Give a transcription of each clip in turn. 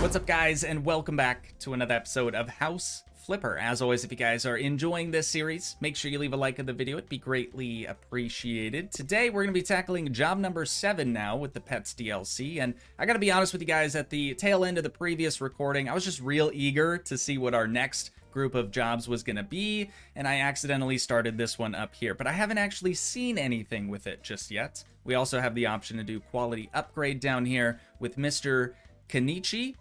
What's up, guys, and welcome back to another episode of House Flipper. As always, if you guys are enjoying this series, make sure you leave a like on the video. It'd be greatly appreciated. Today, we're going to be tackling job number 7 now with the Pets DLC, and I gotta be honest with you guys, at the tail end of the previous recording, I was just real eager to see what our next group of jobs was gonna be, and I accidentally started this one up here, but I haven't actually seen anything with it just yet. We also have the option to do quality upgrade down here with Mr. Kenichi.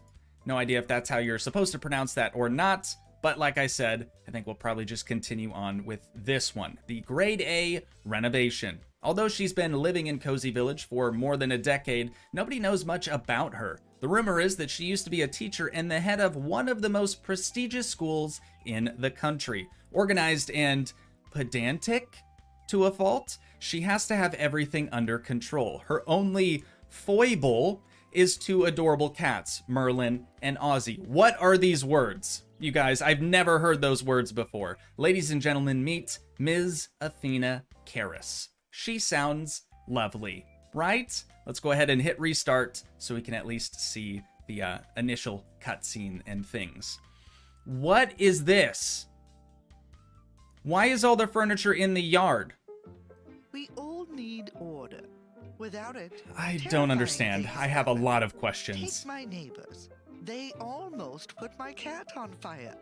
No idea if that's how you're supposed to pronounce that or not, but like I said, I think we'll probably just continue on with this one, the Grade A Renovation. Although she's been living in Cozy Village for more than a decade, nobody knows much about her. The rumor is that she used to be a teacher and the head of one of the most prestigious schools in the country. Organized and pedantic to a fault, she has to have everything under control. Her only foible is 2 adorable cats, Merlin and Ozzy. What are these words? You guys, I've never heard those words before. Ladies and gentlemen, meet Ms. Athena Karras. She sounds lovely, right? Let's go ahead and hit restart so we can at least see the initial cutscene and things. What is this? Why is all the furniture in the yard? We all need order. Without it, I don't understand. I have a lot of Take questions. my neighbors. They almost put my cat on fire.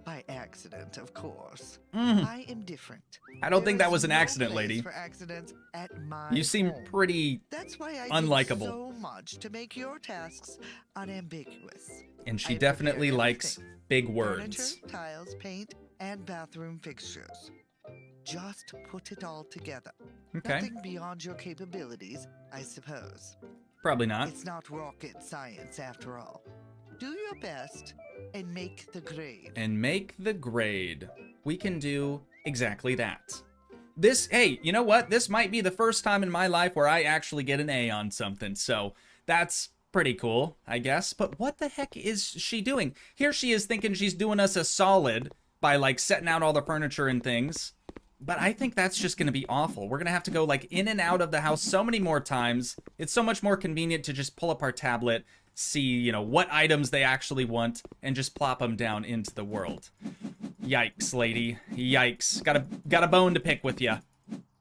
By accident, of course. I am different. I don't think There that was is an no accident, place lady. for accidents at my You seem home. pretty That's why I unlikable. did so much to make your tasks unambiguous. And she I definitely prepared likes everything. big words. Furniture, tiles, paint, and bathroom fixtures. Just put it all together. Okay. Nothing beyond your capabilities, I suppose. Probably not. It's not rocket science after all. Do your best and make the grade. And make the grade. We can do exactly that. Hey, you know what? This might be the first time in my life where I actually get an A on something, so that's pretty cool, I guess. But what the heck is she doing? Here she is thinking she's doing us a solid by, like, setting out all the furniture and things. But I think that's just going to be awful. We're going to have to go, like, in and out of the house so many more times. It's so much more convenient to just pull up our tablet, see, you know, what items they actually want, and just plop them down into the world. Yikes, lady. Yikes. Got a bone to pick with ya.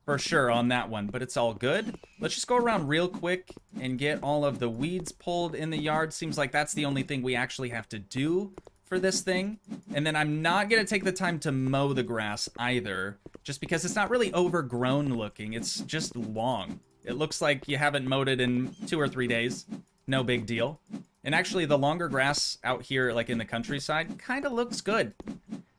For sure on that one, but it's all good. Let's just go around real quick and get all of the weeds pulled in the yard. Seems like that's the only thing we actually have to do for this thing. And then I'm not going to take the time to mow the grass either, just because it's not really overgrown looking. It's just long. It looks like you haven't mowed it in 2 or 3 days. No big deal. And actually, the longer grass out here, like in the countryside, kind of looks good.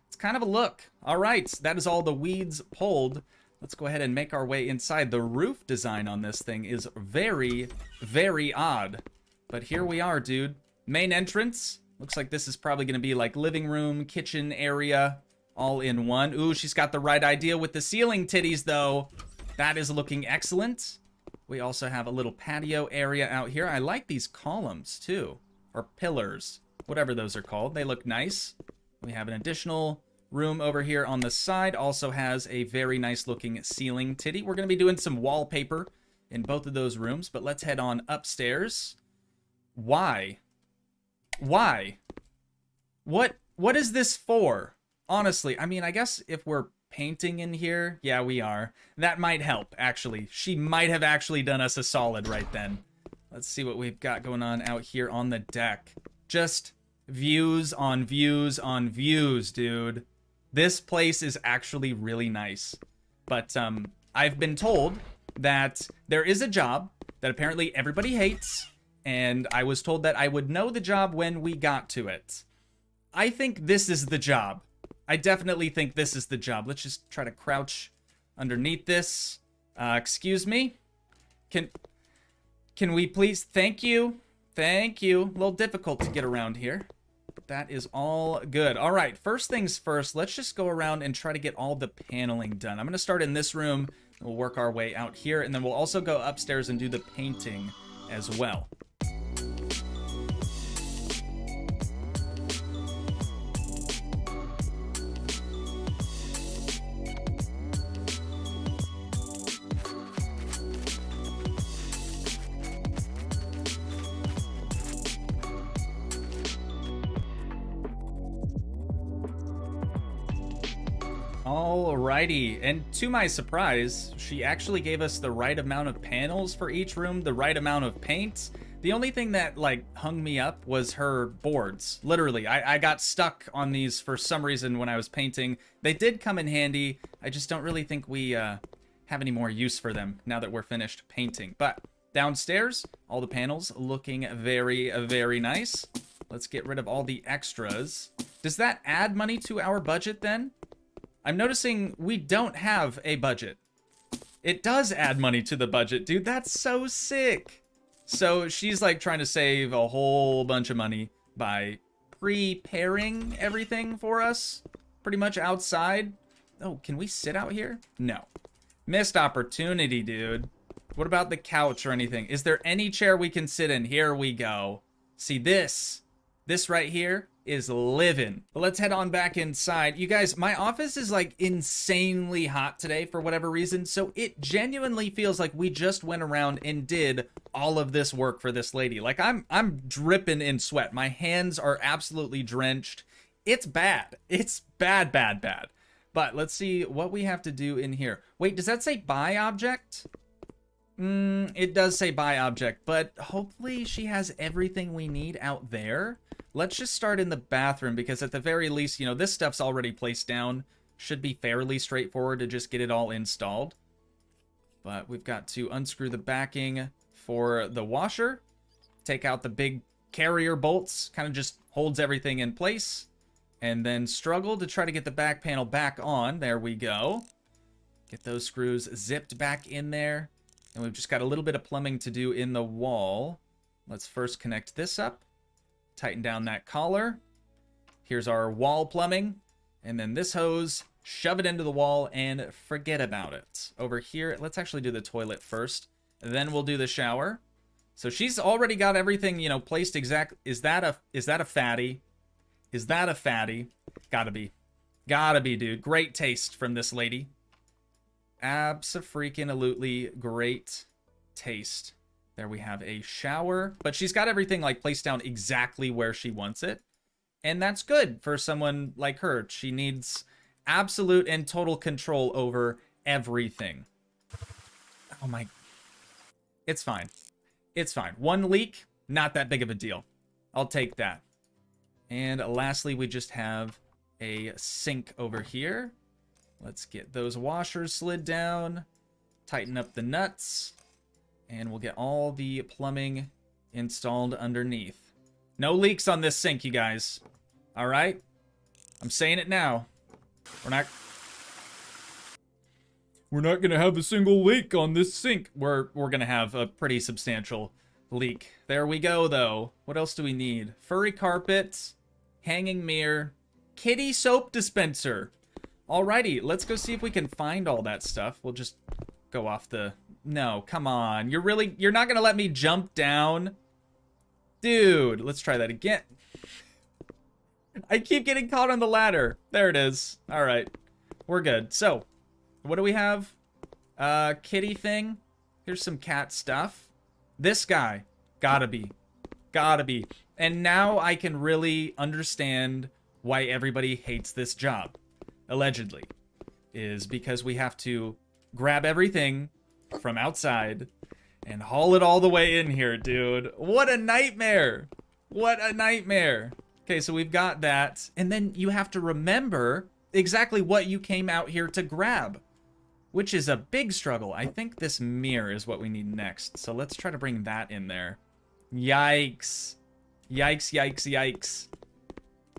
It's kind of a look. All right, that is all the weeds pulled. Let's go ahead and make our way inside. The roof design on this thing is very, very odd. But here we are, dude. Main entrance. Looks like this is probably going to be like living room, kitchen area, all in one. Ooh, she's got the right idea with the ceiling titties, though. That is looking excellent. We also have a little patio area out here. I like these columns, too. Or pillars. Whatever those are called. They look nice. We have an additional room over here on the side. Also has a very nice looking ceiling titty. We're going to be doing some wallpaper in both of those rooms. But let's head on upstairs. Why? Why? What is this for? Honestly, I mean, I guess if we're painting in here, yeah, we are. That might help, actually. She might have actually done us a solid right then. Let's see what we've got going on out here on the deck. Just views on views on views, dude. This place is actually really nice. But I've been told that there is a job that apparently everybody hates, and I was told that I would know the job when we got to it. I think this is the job. I definitely think this is the job. Let's just try to crouch underneath this. Excuse me? Can we please? Thank you. Thank you. A little difficult to get around here. But that is all good. All right, first things first, let's just go around and try to get all the paneling done. I'm going to start in this room. We'll work our way out here, and then we'll also go upstairs and do the painting as well. Alrighty, and to my surprise, she actually gave us the right amount of panels for each room, the right amount of paint. The only thing that, like, hung me up was her boards. Literally, I got stuck on these for some reason when I was painting. They did come in handy. I just don't really think we have any more use for them now that we're finished painting. But downstairs, all the panels looking very, very nice. Let's get rid of all the extras. Does that add money to our budget then? I'm noticing we don't have a budget. It does add money to the budget, dude. That's so sick. So she's like trying to save a whole bunch of money by preparing everything for us, pretty much outside. Oh, can we sit out here? No. Missed opportunity, dude. What about the couch or anything? Is there any chair we can sit in? Here we go. See this? This right here is living. But let's head on back inside. You guys, my office is like insanely hot today for whatever reason, so it genuinely feels like we just went around and did all of this work for this lady. Like I'm dripping in sweat. My hands are absolutely drenched. It's bad. It's bad, bad, bad. But let's see what we have to do in here. Wait, does that say buy object? It does say buy object, but hopefully she has everything we need out there. Let's just start in the bathroom because at the very least, you know, this stuff's already placed down. Should be fairly straightforward to just get it all installed. But we've got to unscrew the backing for the washer. Take out the big carrier bolts, kind of just holds everything in place. And then struggle to try to get the back panel back on. There we go. Get those screws zipped back in there. And we've just got a little bit of plumbing to do in the wall. Let's first connect this up. Tighten down that collar. Here's our wall plumbing. And then this hose, shove it into the wall and forget about it. Over here, let's actually do the toilet first. Then we'll do the shower. So she's already got everything, you know, placed exact. Is that a fatty? Is that a fatty? Gotta be. Gotta be, dude. Great taste from this lady. Abso-freaking-alutely great taste. There we have a shower, but she's got everything like placed down exactly where she wants it. And that's good for someone like her. She needs absolute and total control over everything. Oh my. It's fine. It's fine. One leak, not that big of a deal. I'll take that. And lastly, we just have a sink over here. Let's get those washers slid down, tighten up the nuts, and we'll get all the plumbing installed underneath. No leaks on this sink, you guys. All right? I'm saying it now. We're not going to have a single leak on this sink. We're going to have a pretty substantial leak. There we go, though. What else do we need? Furry carpet, hanging mirror, kitty soap dispenser. Alrighty, let's go see if we can find all that stuff. We'll just go off the... No, come on. You're not gonna let me jump down? Dude, let's try that again. I keep getting caught on the ladder. There it is. Alright, we're good. So, what do we have? Kitty thing. Here's some cat stuff. This guy. Gotta be. Gotta be. And now I can really understand why everybody hates this job. Allegedly, is because we have to grab everything from outside and haul it all the way in here, dude. What a nightmare. What a nightmare. Okay, so we've got that. And then you have to remember exactly what you came out here to grab, which is a big struggle. I think this mirror is what we need next. So let's try to bring that in there. Yikes. Yikes, yikes, yikes.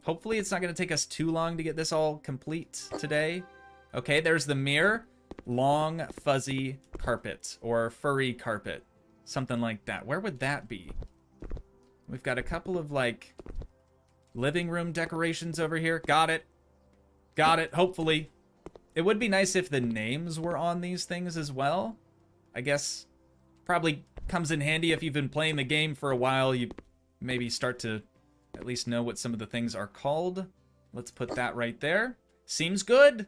Hopefully it's not going to take us too long to get this all complete today. Okay, there's the mirror. Long, fuzzy carpet or furry carpet. Something like that. Where would that be? We've got a couple of, like, living room decorations over here. Got it. Got it, hopefully. It would be nice if the names were on these things as well. I guess probably comes in handy if you've been playing the game for a while. You maybe start to at least know what some of the things are called. Let's put that right there. Seems good.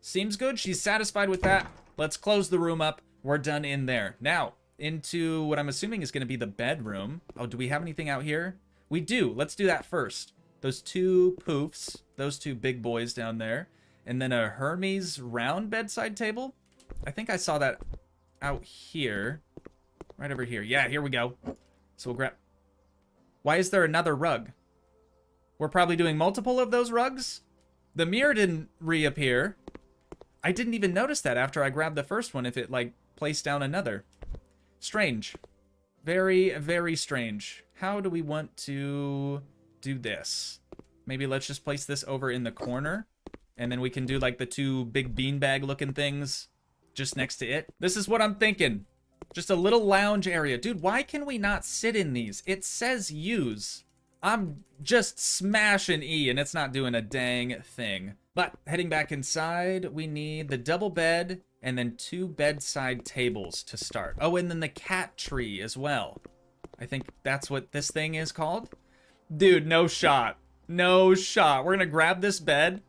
Seems good. She's satisfied with that. Let's close the room up. We're done in there. Now, into what I'm assuming is going to be the bedroom. Oh, do we have anything out here? We do. Let's do that first. Those two poofs. Those two big boys down there. And then a Hermes round bedside table. I think I saw that out here. Right over here. Yeah, here we go. So we'll grab... Why is there another rug? We're probably doing multiple of those rugs? The mirror didn't reappear. I didn't even notice that after I grabbed the first one, if it, like, placed down another. Strange. Very, very strange. How do we want to do this? Maybe let's just place this over in the corner. And then we can do, like, the two big beanbag looking things just next to it. This is what I'm thinking. Just a little lounge area. Dude, why can we not sit in these? It says use. I'm just smashing E and it's not doing a dang thing. But heading back inside, we need the double bed and then 2 bedside tables to start. Oh, and then the cat tree as well. I think that's what this thing is called. Dude, no shot. No shot. We're gonna grab this bed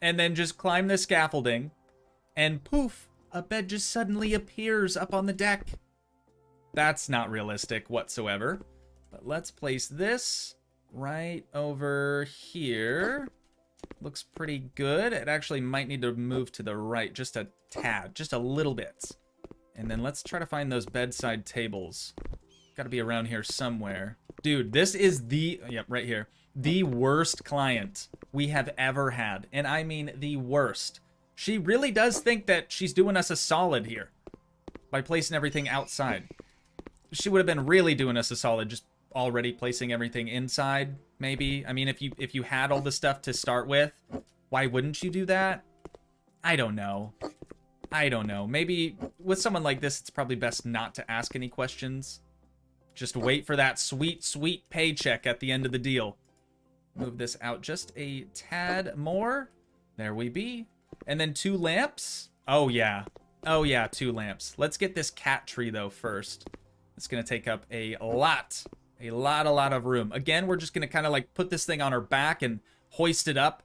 and then just climb the scaffolding and poof, a bed just suddenly appears up on the deck. That's not realistic whatsoever. But let's place this right over here. Looks pretty good. It actually might need to move to the right just a tad, just a little bit. And then let's try to find those bedside tables. Gotta be around here somewhere. Dude, this is the, yep, right here, the worst client we have ever had. And I mean the worst. She really does think that she's doing us a solid here by placing everything outside. She would have been really doing us a solid just already placing everything inside, maybe. I mean, if you had all the stuff to start with, why wouldn't you do that? I don't know. I don't know. Maybe with someone like this, it's probably best not to ask any questions. Just wait for that sweet, sweet paycheck at the end of the deal. Move this out just a tad more. There we be. And then 2 lamps. Oh, yeah. Oh, yeah, 2 lamps. Let's get this cat tree, though, first. It's going to take up a lot of room. Again, we're just going to kind of, like, put this thing on our back and hoist it up.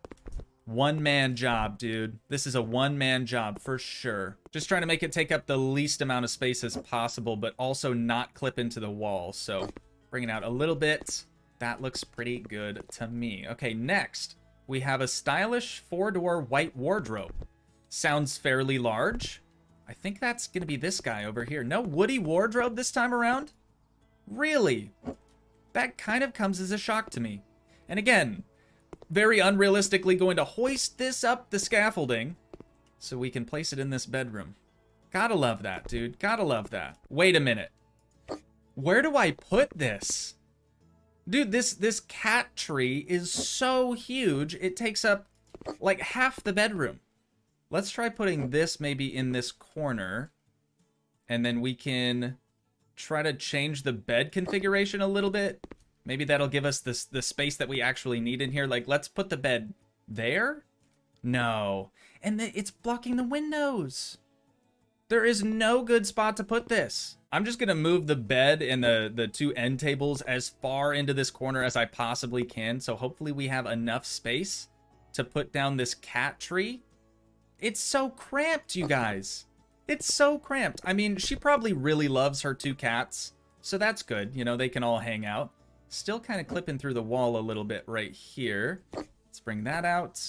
One-man job, dude. This is a one-man job for sure. Just trying to make it take up the least amount of space as possible, but also not clip into the wall. So, bring it out a little bit. That looks pretty good to me. Okay, next. We have a stylish 4-door white wardrobe. Sounds fairly large. I think that's going to be this guy over here. No woody wardrobe this time around? Really? That kind of comes as a shock to me. And again, very unrealistically going to hoist this up the scaffolding so we can place it in this bedroom. Gotta love that, dude. Gotta love that. Wait a minute. Where do I put this? Dude, this cat tree is so huge, it takes up like half the bedroom. Let's try putting this maybe in this corner. And then we can try to change the bed configuration a little bit. Maybe that'll give us the space that we actually need in here. Like, let's put the bed there? No. And it's blocking the windows. There is no good spot to put this. I'm just gonna move the bed and the 2 end tables as far into this corner as I possibly can. So hopefully we have enough space to put down this cat tree. It's so cramped, you guys. It's so cramped. I mean, she probably really loves her 2 cats. So that's good. You know, they can all hang out. Still kind of clipping through the wall a little bit right here. Let's bring that out.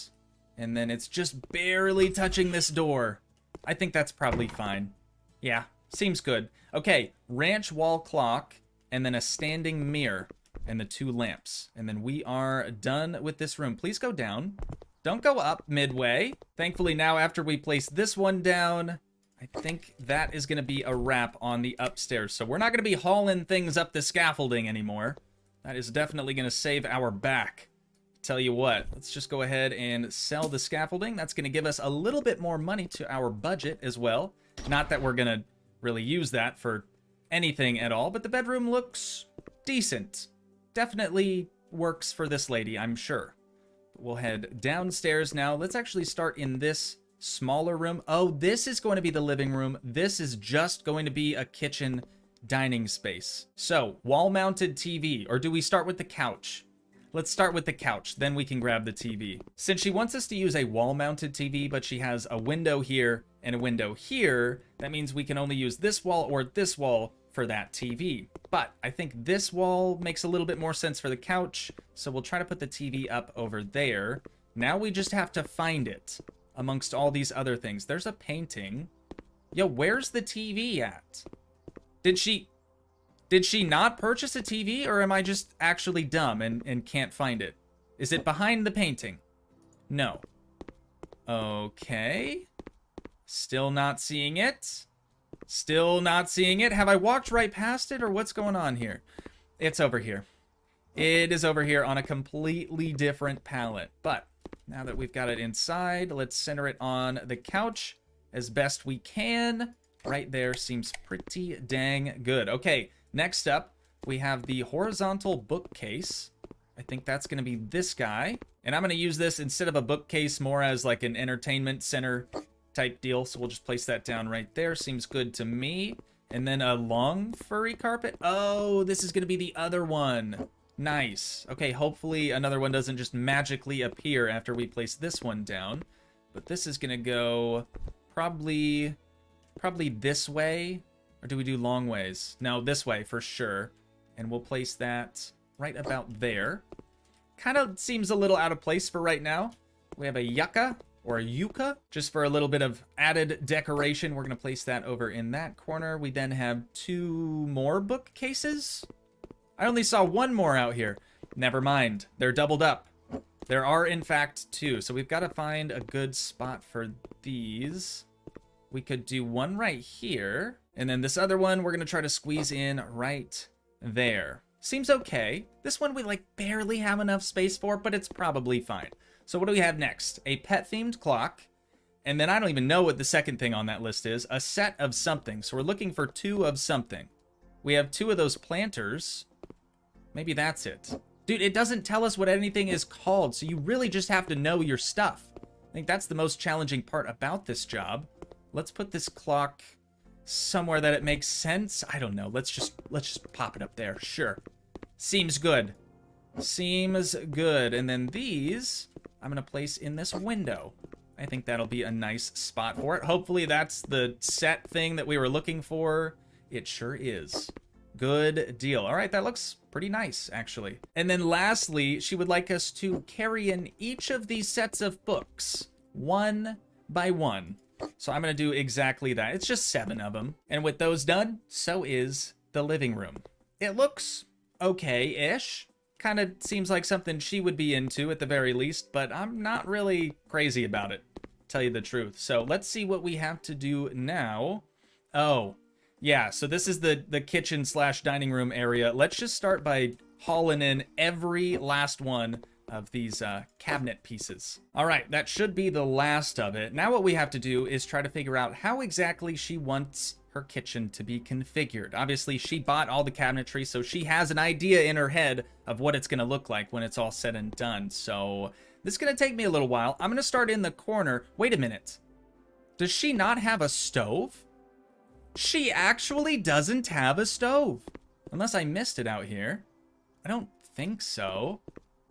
And then it's just barely touching this door. I think that's probably fine. Yeah, seems good. Okay, ranch wall clock, and then a standing mirror, and the 2 lamps. And then we are done with this room. Please go down. Don't go up midway. Thankfully now, after we place this one down, I think that is going to be a wrap on the upstairs. So we're not going to be hauling things up the scaffolding anymore. That is definitely going to save our back. Tell you what, let's just go ahead and sell the scaffolding. That's going to give us a little bit more money to our budget as well. Not that we're going to really use that for anything at all, but the bedroom looks decent. Definitely works for this lady, I'm sure. We'll head downstairs now. Let's actually start in this smaller room. Oh, this is going to be the living room. This is just going to be a kitchen dining space. So, wall-mounted TV, or do we start with the couch? Let's start with the couch, then we can grab the TV. Since she wants us to use a wall-mounted TV, but she has a window here and a window here, that means we can only use this wall or this wall for that TV. But I think this wall makes a little bit more sense for the couch, so we'll try to put the TV up over there. Now we just have to find it. amongst all these other things. There's a painting. Yo, where's the TV at? Did she not purchase a TV, or am I just actually dumb and can't find it? Is it behind the painting? No. Okay. Still not seeing it. Still not seeing it. Have I walked right past it, or what's going on here? It's over here. It is over here on a completely different palette. But now that we've got it inside, let's center it on the couch as best we can. Right there seems pretty dang good. Okay, next up, we have the horizontal bookcase. I think that's going to be this guy. And I'm going to use this instead of a bookcase more as like an entertainment center type deal. So we'll just place that down right there. Seems good to me. And then a long furry carpet. Oh, this is going to be the other one. Nice. Okay, hopefully another one doesn't just magically appear after we place this one down. But this is going to go probably this way. Or do we do long ways? No, this way for sure. And we'll place that right about there. Kind of seems a little out of place for right now. We have a yucca or a yucca just for a little bit of added decoration. We're going to place that over in that corner. We then have 2 more bookcases. I only saw 1 more out here. Never mind. They're doubled up. There are, in fact, 2. So we've got to find a good spot for these. We could do one right here. And then this other one, we're going to try to squeeze in right there. Seems okay. This one we like barely have enough space for, but it's probably fine. So what do we have next? A pet-themed clock. And then I don't even know what the second thing on that list is. A set of something. So we're looking for 2 of something. We have 2 of those planters. Maybe that's it. Dude, it doesn't tell us what anything is called, so you really just have to know your stuff. I think that's the most challenging part about this job. Let's put this clock somewhere that it makes sense. I don't know. Let's just pop it up there. Sure. Seems good. Seems good. And then these, I'm going to place in this window. I think that'll be a nice spot for it. Hopefully that's the set thing that we were looking for. It sure is. Good deal. All right, that looks pretty nice, actually. And then lastly, she would like us to carry in each of these sets of books, 1 by 1. So I'm going to do exactly that. It's just 7 of them. And with those done, so is the living room. It looks okay-ish. Kind of seems like something she would be into at the very least, but I'm not really crazy about it, to tell you the truth. So let's see what we have to do now. Oh, yeah, so this is the kitchen / dining room area. Let's just start by hauling in every last one of these cabinet pieces. All right, that should be the last of it. Now what we have to do is try to figure out how exactly she wants her kitchen to be configured. Obviously, she bought all the cabinetry, so she has an idea in her head of what it's going to look like when it's all said and done. So this is going to take me a little while. I'm going to start in the corner. Wait a minute. Does she not have a stove? She actually doesn't have a stove. Unless I missed it out here. I don't think so.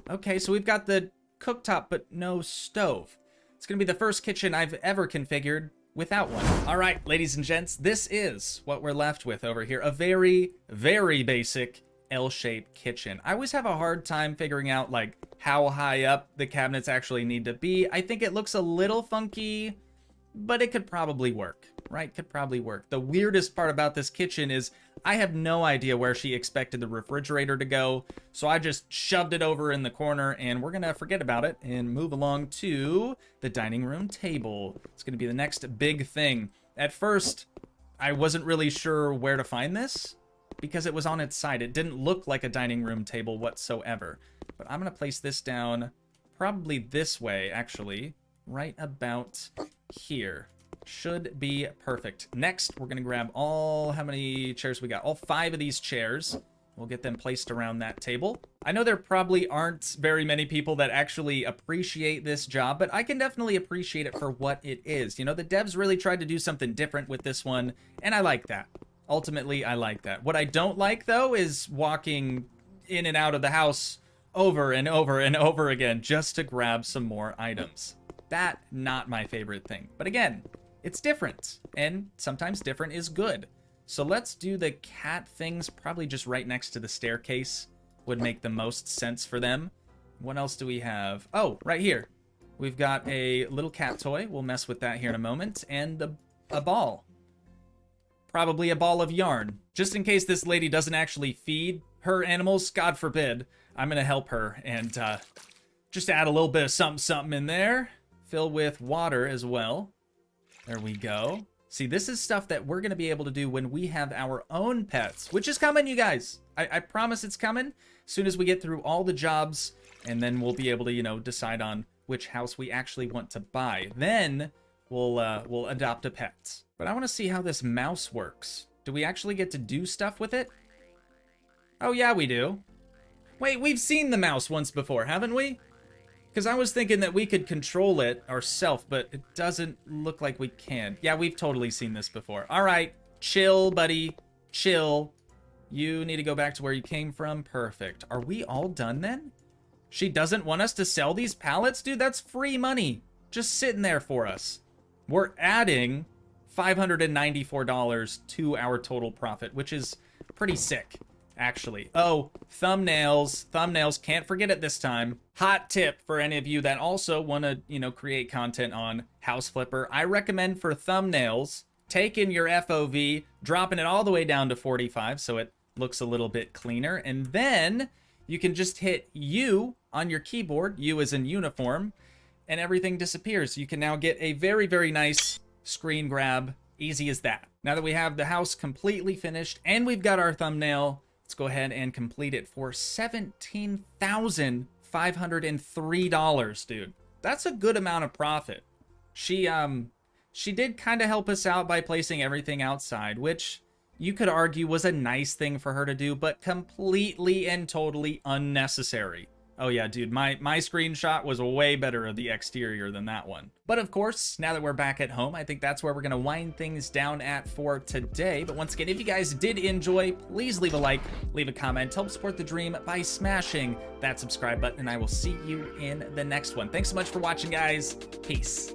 Okay, so we've got the cooktop, but no stove. It's going to be the first kitchen I've ever configured without one. All right, ladies and gents, this is what we're left with over here. A very, very basic L-shaped kitchen. I always have a hard time figuring out, like, how high up the cabinets actually need to be. I think it looks a little funky, but it could probably work, right? Could probably work. The weirdest part about this kitchen is I have no idea where she expected the refrigerator to go, so I just shoved it over in the corner, and we're gonna forget about it and move along to the dining room table. It's gonna be the next big thing. At first, I wasn't really sure where to find this because it was on its side. It didn't look like a dining room table whatsoever. But I'm gonna place this down probably this way, actually, right about here. Should be perfect. Next, we're gonna grab how many chairs we got? All 5 of these chairs. We'll get them placed around that table. I know there probably aren't very many people that actually appreciate this job, but I can definitely appreciate it for what it is. You know, the devs really tried to do something different with this one, and I like that. Ultimately, I like that. What I don't like, though, is walking in and out of the house over and over and over again just to grab some more items. That, not my favorite thing. But again, it's different, and sometimes different is good. So let's do the cat things probably just right next to the staircase would make the most sense for them. What else do we have? Oh, right here. We've got a little cat toy. We'll mess with that here in a moment. And a ball. Probably a ball of yarn. Just in case this lady doesn't actually feed her animals, God forbid, I'm going to help her and just add a little bit of something in there. Fill with water as well. There we go. See, this is stuff that we're going to be able to do when we have our own pets, which is coming, you guys. I promise it's coming as soon as we get through all the jobs, and then we'll be able to, you know, decide on which house we actually want to buy. Then we'll adopt a pet. But I want to see how this mouse works. Do we actually get to do stuff with it? Oh, yeah, we do. Wait, we've seen the mouse once before, haven't we? Because I was thinking that we could control it ourselves, but it doesn't look like we can. Yeah, we've totally seen this before. All right, chill, buddy. Chill. You need to go back to where you came from. Perfect. Are we all done then? She doesn't want us to sell these pallets? Dude, that's free money. Just sitting there for us. We're adding $594 to our total profit, which is pretty sick, actually. Oh, thumbnails. Thumbnails. Can't forget it this time. Hot tip for any of you that also want to, you know, create content on House Flipper. I recommend for thumbnails, taking your FOV, dropping it all the way down to 45 so it looks a little bit cleaner. And then you can just hit U on your keyboard, U as in uniform, and everything disappears. You can now get a very, very nice screen grab. Easy as that. Now that we have the house completely finished and we've got our thumbnail, let's go ahead and complete it for $17,503, dude. That's a good amount of profit. She did kind of help us out by placing everything outside, which you could argue was a nice thing for her to do, but completely and totally unnecessary. Oh yeah, dude, my screenshot was way better of the exterior than that one. But of course, now that we're back at home, I think that's where we're gonna wind things down at for today. But once again, if you guys did enjoy, please leave a like, leave a comment, help support the dream by smashing that subscribe button, and I will see you in the next one. Thanks so much for watching, guys. Peace.